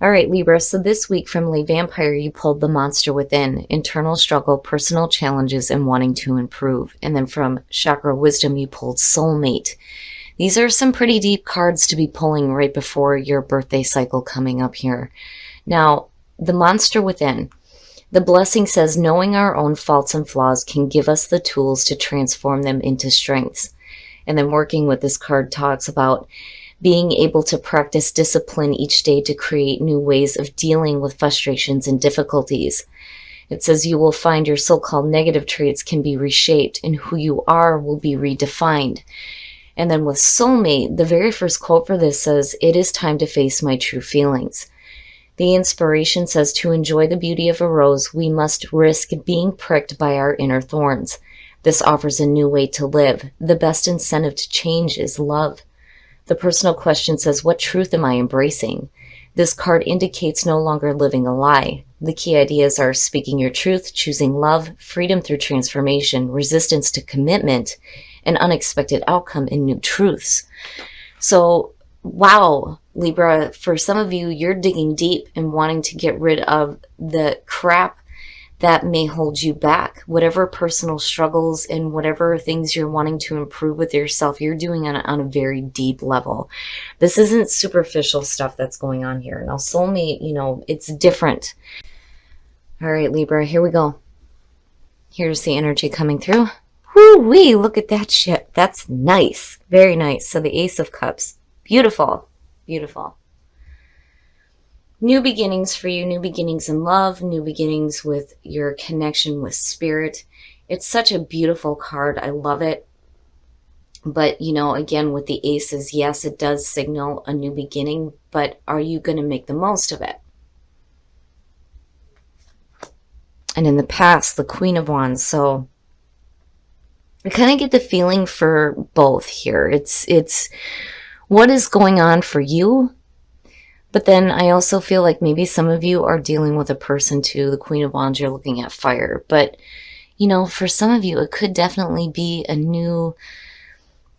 All right, Libra. So this week from Lay Vampire, you pulled the monster within, internal struggle, personal challenges, and wanting to improve. And then from Chakra Wisdom, you pulled soulmate. These are some pretty deep cards to be pulling right before your birthday cycle coming up here. Now, the monster within. The blessing says knowing our own faults and flaws can give us the tools to transform them into strengths. And then working with this card talks about being able to practice discipline each day to create new ways of dealing with frustrations and difficulties. It says you will find your so-called negative traits can be reshaped and who you are will be redefined. And then with soulmate, the very first quote for this says, "It is time to face my true feelings." The inspiration says to enjoy the beauty of a rose, we must risk being pricked by our inner thorns. This offers a new way to live. The best incentive to change is love. The personal question says, what truth am I embracing? This card indicates no longer living a lie. The key ideas are speaking your truth, choosing love, freedom through transformation, resistance to commitment, an unexpected outcome, and new truths. So, wow, Libra, for some of you, you're digging deep and wanting to get rid of the crap that may hold you back. Whatever personal struggles and whatever things you're wanting to improve with yourself, you're doing it on a very deep level. This isn't superficial stuff that's going on here. Now, soulmate, it's different. All right, Libra, here we go. Here's the energy coming through. Woo-wee, look at that shit. That's nice. Very nice. So the Ace of Cups. Beautiful. Beautiful. New beginnings for you, new beginnings in love, new beginnings with your connection with spirit. It's such a beautiful card. I love it. But, again, with the aces, yes, it does signal a new beginning, but are you going to make the most of it? And in the past, the Queen of Wands. So I kind of get the feeling for both here. It's what is going on for you. But then I also feel like maybe some of you are dealing with a person too. The Queen of Wands, you're looking at fire. But, for some of you, it could definitely be a new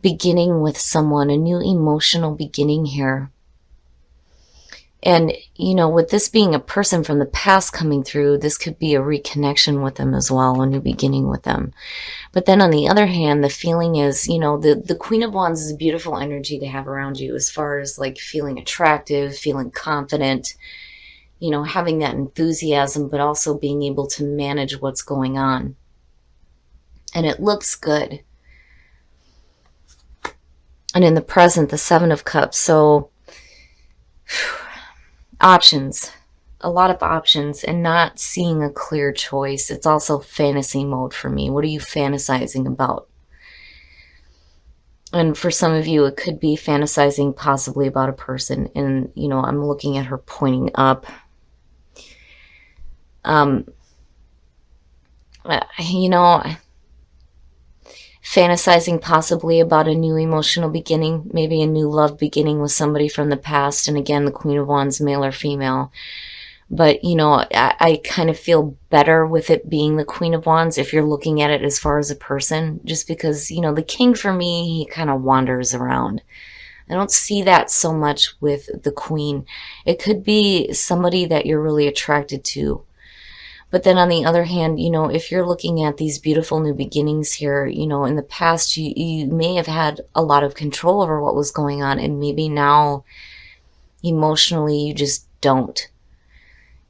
beginning with someone, a new emotional beginning here. And, with this being a person from the past coming through, this could be a reconnection with them as well, a new beginning with them. But then on the other hand, the feeling is, the Queen of Wands is a beautiful energy to have around you as far as like feeling attractive, feeling confident, having that enthusiasm, but also being able to manage what's going on. And it looks good. And in the present, the Seven of Cups. So options, a lot of options, and not seeing a clear choice. It's also fantasy mode for me. What are you fantasizing about? And for some of you, it could be fantasizing possibly about a person. And, I'm looking at her pointing up. Fantasizing possibly about a new emotional beginning, maybe a new love beginning with somebody from the past. And again, the Queen of Wands, male or female. But, I kind of feel better with it being the Queen of Wands if you're looking at it as far as a person. Just because, the King for me, he kind of wanders around. I don't see that so much with the Queen. It could be somebody that you're really attracted to. But then on the other hand, if you're looking at these beautiful new beginnings here, in the past, you may have had a lot of control over what was going on. And maybe now, emotionally, you just don't.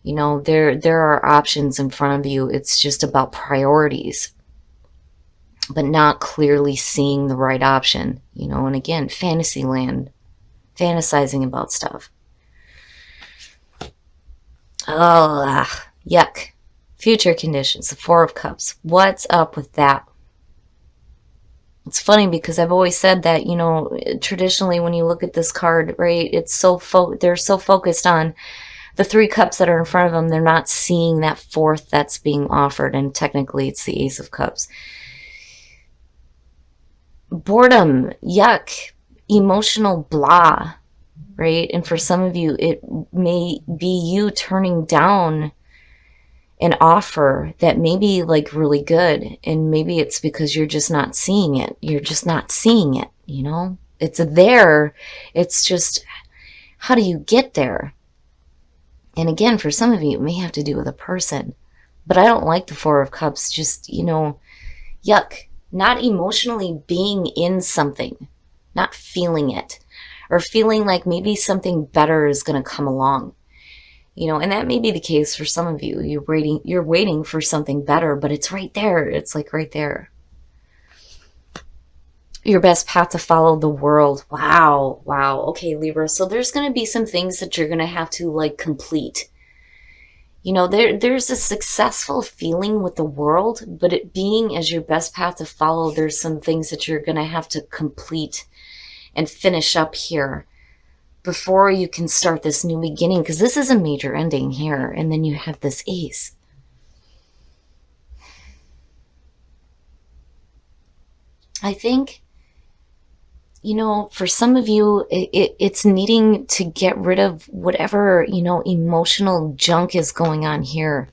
There are options in front of you. It's just about priorities. But not clearly seeing the right option. And again, fantasy land. Fantasizing about stuff. Oh, yuck. Future conditions, the Four of Cups. What's up with that? It's funny because I've always said that, traditionally when you look at this card, right, it's they're so focused on the three cups that are in front of them. They're not seeing that fourth that's being offered, and technically it's the Ace of Cups. Boredom, yuck, emotional blah, right? And for some of you, it may be you turning down an offer that may be like really good, and maybe it's because you're just not seeing it. You're just not seeing it, It's there. It's just, how do you get there? And again, for some of you, it may have to do with a person. But I don't like the Four of Cups. Just, yuck. Not emotionally being in something, not feeling it, or feeling like maybe something better is going to come along. And that may be the case for some of you. You're waiting for something better, but it's right there. It's like right there. Your best path to follow, the world. Wow. Okay, Libra. So there's going to be some things that you're going to have to like complete. There's a successful feeling with the world, but it being as your best path to follow, there's some things that you're going to have to complete and finish up here before you can start this new beginning, because this is a major ending here. And then you have this Ace. I think, for some of you, it's needing to get rid of whatever, emotional junk is going on here.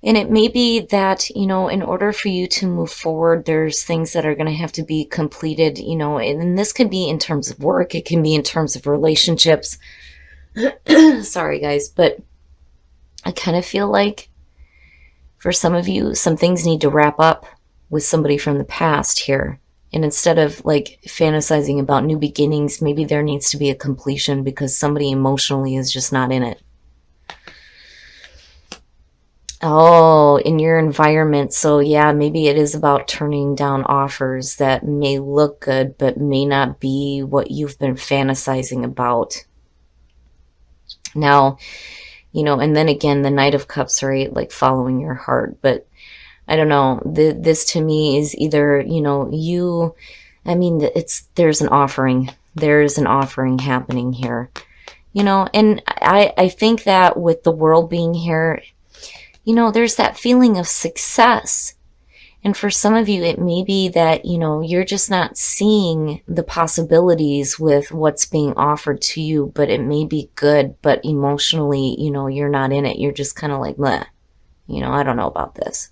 And it may be that, in order for you to move forward, there's things that are going to have to be completed, and this could be in terms of work. It can be in terms of relationships. Sorry, guys, but I kind of feel like for some of you, some things need to wrap up with somebody from the past here. And instead of like fantasizing about new beginnings, maybe there needs to be a completion because somebody emotionally is just not in it. Oh, in your environment. So yeah, maybe it is about turning down offers that may look good, but may not be what you've been fantasizing about. Now, and then again, the Knight of Cups, right? Like following your heart. But I don't know. This to me is either, there's an offering. There's an offering happening here. And I think that with the world being here, there's that feeling of success. And for some of you, it may be that, you're just not seeing the possibilities with what's being offered to you, but it may be good, but emotionally, you're not in it. You're just kind of like, bleh, I don't know about this.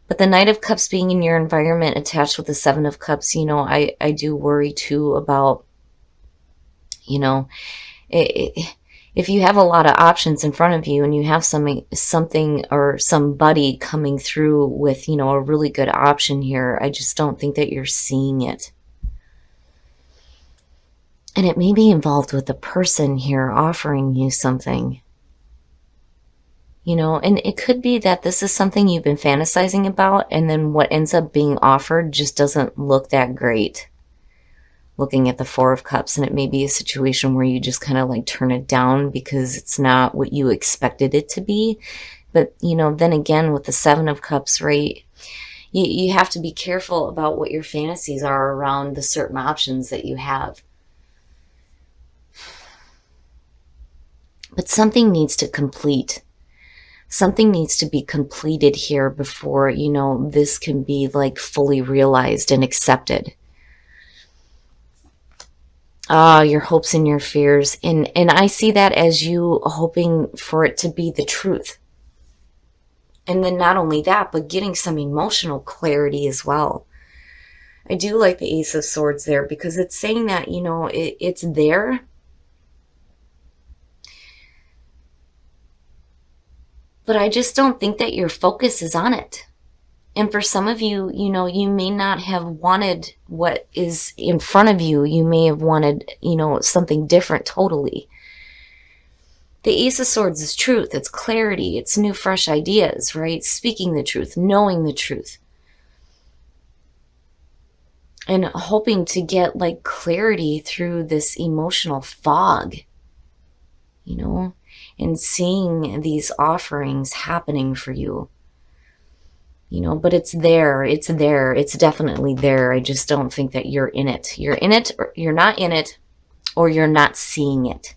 But the Knight of Cups being in your environment attached with the Seven of Cups, I do worry too about, if you have a lot of options in front of you and you have something or somebody coming through with, a really good option here, I just don't think that you're seeing it. And it may be involved with the person here offering you something. And it could be that this is something you've been fantasizing about, and then what ends up being offered just doesn't look that great. Looking at the Four of Cups, and it may be a situation where you just kind of like turn it down because it's not what you expected it to be. But, then again, with the Seven of Cups, right, you have to be careful about what your fantasies are around the certain options that you have. But something needs to complete. Something needs to be completed here before, this can be like fully realized and accepted. Your hopes and your fears. And I see that as you hoping for it to be the truth. And then not only that, but getting some emotional clarity as well. I do like the Ace of Swords there because it's saying that, it's there. But I just don't think that your focus is on it. And for some of you, you may not have wanted what is in front of you. You may have wanted, something different totally. The Ace of Swords is truth. It's clarity. It's new, fresh ideas, right? Speaking the truth, knowing the truth. And hoping to get like clarity through this emotional fog, and seeing these offerings happening for you. But it's there. It's there. It's definitely there. I just don't think that you're in it. You're in it, or you're not in it, or you're not seeing it.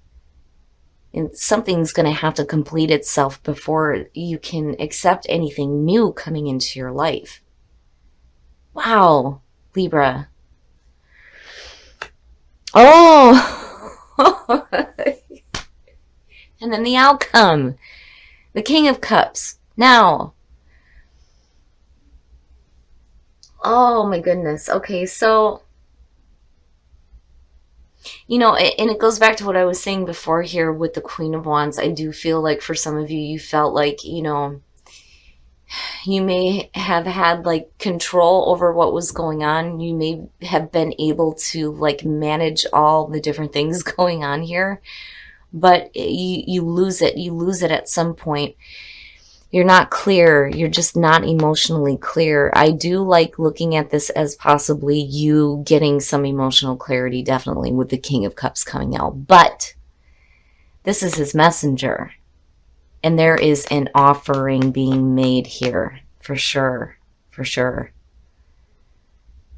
And something's going to have to complete itself before you can accept anything new coming into your life. Wow, Libra. Oh! And then the outcome. The King of Cups. Now. Oh my goodness. Okay, so You know, and it goes back to what I was saying before here with the Queen of Wands. I do feel like for some of you, you felt like, you know, you may have had like control over what was going on. You may have been able to like manage all the different things going on here, but you lose it. You lose it at some point. You're not clear. You're just not emotionally clear. I do like looking at this as possibly you getting some emotional clarity, definitely, with the King of Cups coming out. But this is his messenger. And there is an offering being made here, for sure, for sure.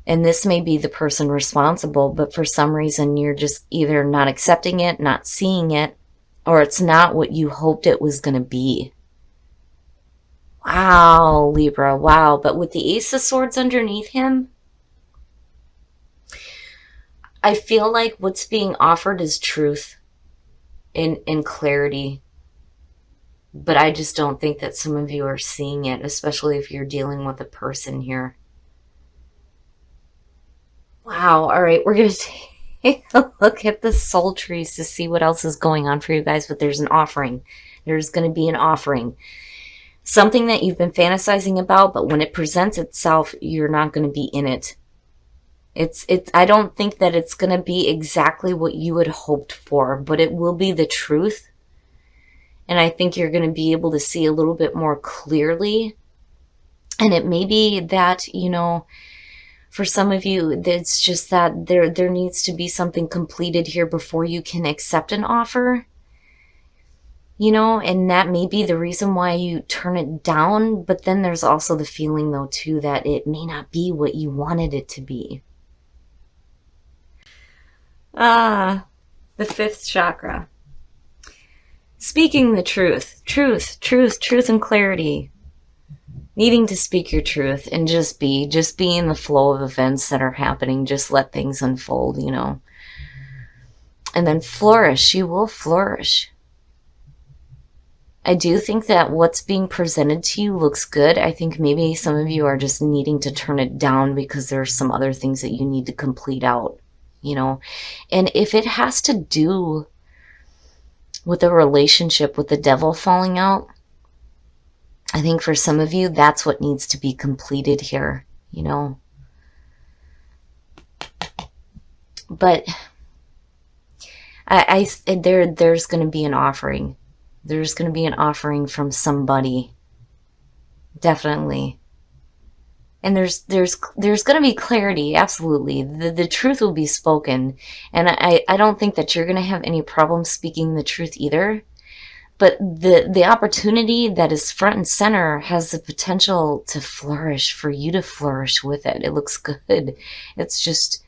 And this may be the person responsible, but for some reason you're just either not accepting it, not seeing it, or it's not what you hoped it was going to be. Wow, Libra, wow. But with the Ace of Swords underneath him, I feel like what's being offered is truth and clarity. But I just don't think that some of you are seeing it, especially if you're dealing with a person here. Wow. All right. We're going to take a look at the soul trees to see what else is going on for you guys. But there's an offering. There's going to be an offering. Something that you've been fantasizing about, but when it presents itself, you're not going to be in it. I don't think that it's going to be exactly what you had hoped for, but it will be the truth. And I think you're going to be able to see a little bit more clearly. And it may be that, you know, for some of you, it's just that there needs to be something completed here before you can accept an offer. You know, and that may be the reason why you turn it down. But then there's also the feeling, though, too, that it may not be what you wanted it to be. Ah, the fifth chakra. Speaking the truth, truth and clarity. Needing to speak your truth and just be in the flow of events that are happening. Just let things unfold, you know. And then flourish. You will flourish. I do think that what's being presented to you looks good. I think maybe some of you are just needing to turn it down because there are some other things that you need to complete out, you know. And if it has to do with a relationship with the devil falling out, I think for some of you, that's what needs to be completed here, you know. But there's going to be an offering. There's going to be an offering from somebody. Definitely. And there's going to be clarity, absolutely. The truth will be spoken. And I don't think that you're going to have any problem speaking the truth either. But the opportunity that is front and center has the potential to flourish, for you to flourish with it. It looks good. It's just,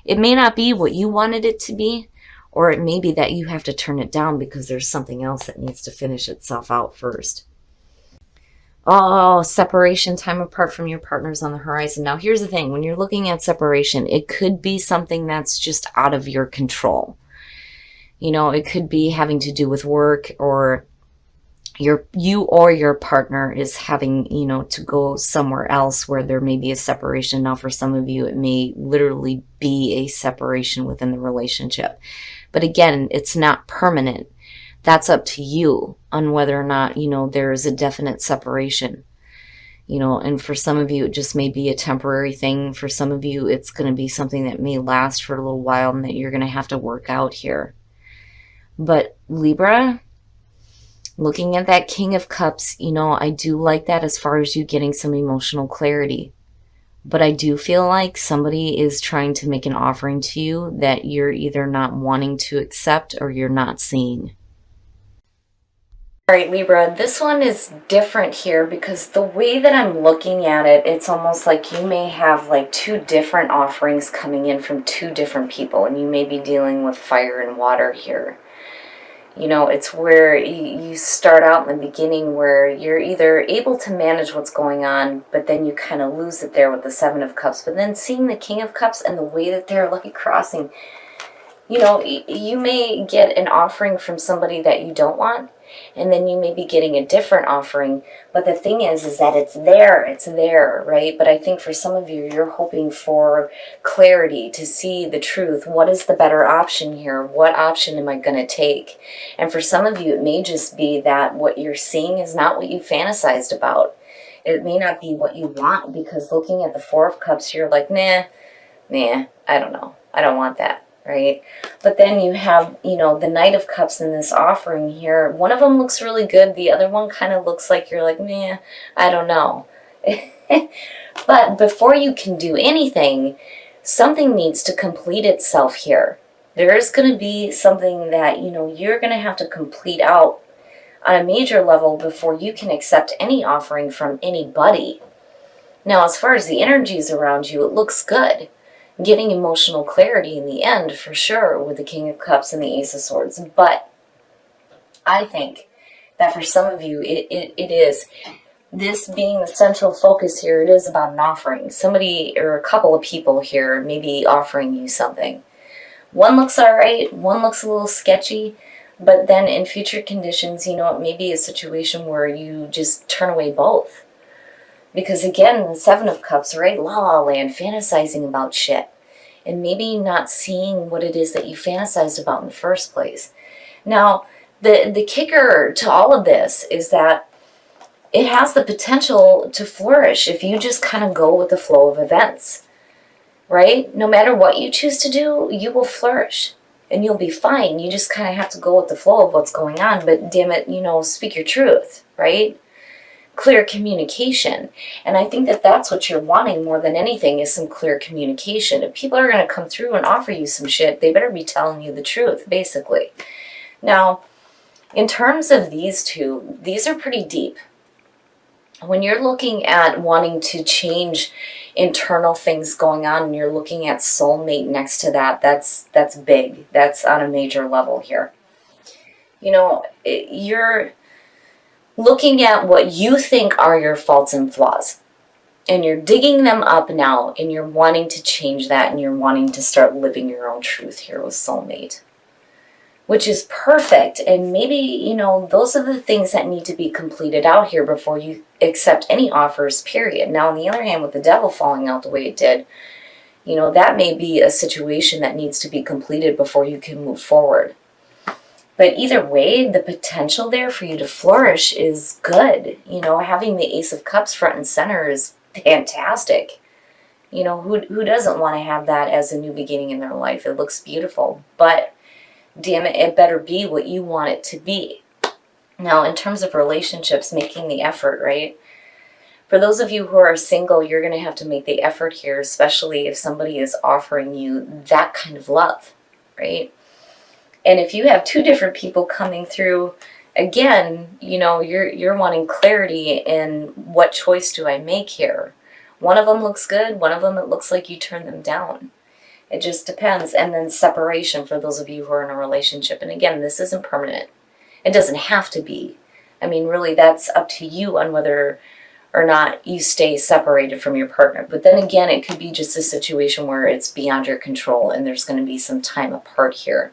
it may not be what you wanted it to be, or it may be that you have to turn it down because there's something else that needs to finish itself out first. Oh, separation, time apart from your partners on the horizon. Now, here's the thing. When you're looking at separation, it could be something that's just out of your control. You know, it could be having to do with work, or you or your partner is having, you know, to go somewhere else where there may be a separation. Now, for some of you, it may literally be a separation within the relationship. But again, it's not permanent. That's up to you on whether or not, you know, there is a definite separation. You know, and for some of you, it just may be a temporary thing. For some of you, it's going to be something that may last for a little while and that you're going to have to work out here. But Libra, looking at that King of Cups, you know, I do like that as far as you getting some emotional clarity. But I do feel like somebody is trying to make an offering to you that you're either not wanting to accept or you're not seeing. All right, Libra, this one is different here because the way that I'm looking at it, it's almost like you may have like two different offerings coming in from two different people, and you may be dealing with fire and water here. You know, it's where you start out in the beginning where you're either able to manage what's going on, but then you kind of lose it there with the Seven of Cups. But then seeing the King of Cups and the way that they're lucky crossing, you know, you may get an offering from somebody that you don't want. and then you may be getting a different offering. But the thing is that it's there, right? But I think for some of you, you're hoping for clarity to see the truth. What is the better option here? What option am I going to take? And for some of you, it may just be that what you're seeing is not what you fantasized about. It may not be what you want, because looking at the Four of Cups, you're like, nah, I don't know. I don't want that, right? But then you have, the Knight of Cups in this offering here. One of them looks really good. The other one kind of looks like you're like, I don't know. But before you can do anything, something needs to complete itself here. There is going to be something that, you're going to have to complete out on a major level before you can accept any offering from anybody. Now, as far as the energies around you, it looks good. Getting emotional clarity in the end, for sure, with the King of Cups and the Ace of Swords. But I think that for some of you, it is, this being the central focus here, it is about an offering. Somebody or a couple of people here may be offering you something. One looks all right, one looks a little sketchy, but then in future conditions, it may be a situation where you just turn away both. Because again, the Seven of Cups, right? La la land, fantasizing about shit. And maybe not seeing what it is that you fantasized about in the first place. Now, the kicker to all of this is that it has the potential to flourish if you just kind of go with the flow of events. Right? No matter what you choose to do, you will flourish. And you'll be fine. You just kind of have to go with the flow of what's going on. But damn it, speak your truth, right? Clear communication. And I think that that's what you're wanting more than anything, is some clear communication. If people are going to come through and offer you some shit, they better be telling you the truth, basically. Now, in terms of these two, these are pretty deep. When you're looking at wanting to change internal things going on and you're looking at soulmate next to that, that's big. That's on a major level here. You're looking at what you think are your faults and flaws, and you're digging them up now, and you're wanting to change that, and you're wanting to start living your own truth here with soulmate, which is perfect. And maybe, those are the things that need to be completed out here before you accept any offers, period. Now, on the other hand, with the Devil falling out the way it did, that may be a situation that needs to be completed before you can move forward. But either way, the potential there for you to flourish is good. Having the Ace of Cups front and center is fantastic. Who doesn't want to have that as a new beginning in their life? It looks beautiful. But damn it, it better be what you want it to be. Now, in terms of relationships, making the effort, right? For those of you who are single, you're going to have to make the effort here, especially if somebody is offering you that kind of love, right? And if you have two different people coming through, again, you're wanting clarity in what choice do I make here. One of them looks good. One of them, it looks like you turn them down. It just depends. And then separation for those of you who are in a relationship. And again, this isn't permanent. It doesn't have to be. I mean, really, that's up to you on whether or not you stay separated from your partner. But then again, it could be just a situation where it's beyond your control and there's going to be some time apart here.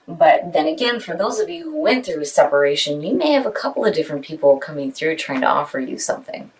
But then again, for those of you who went through a separation, you may have a couple of different people coming through trying to offer you something.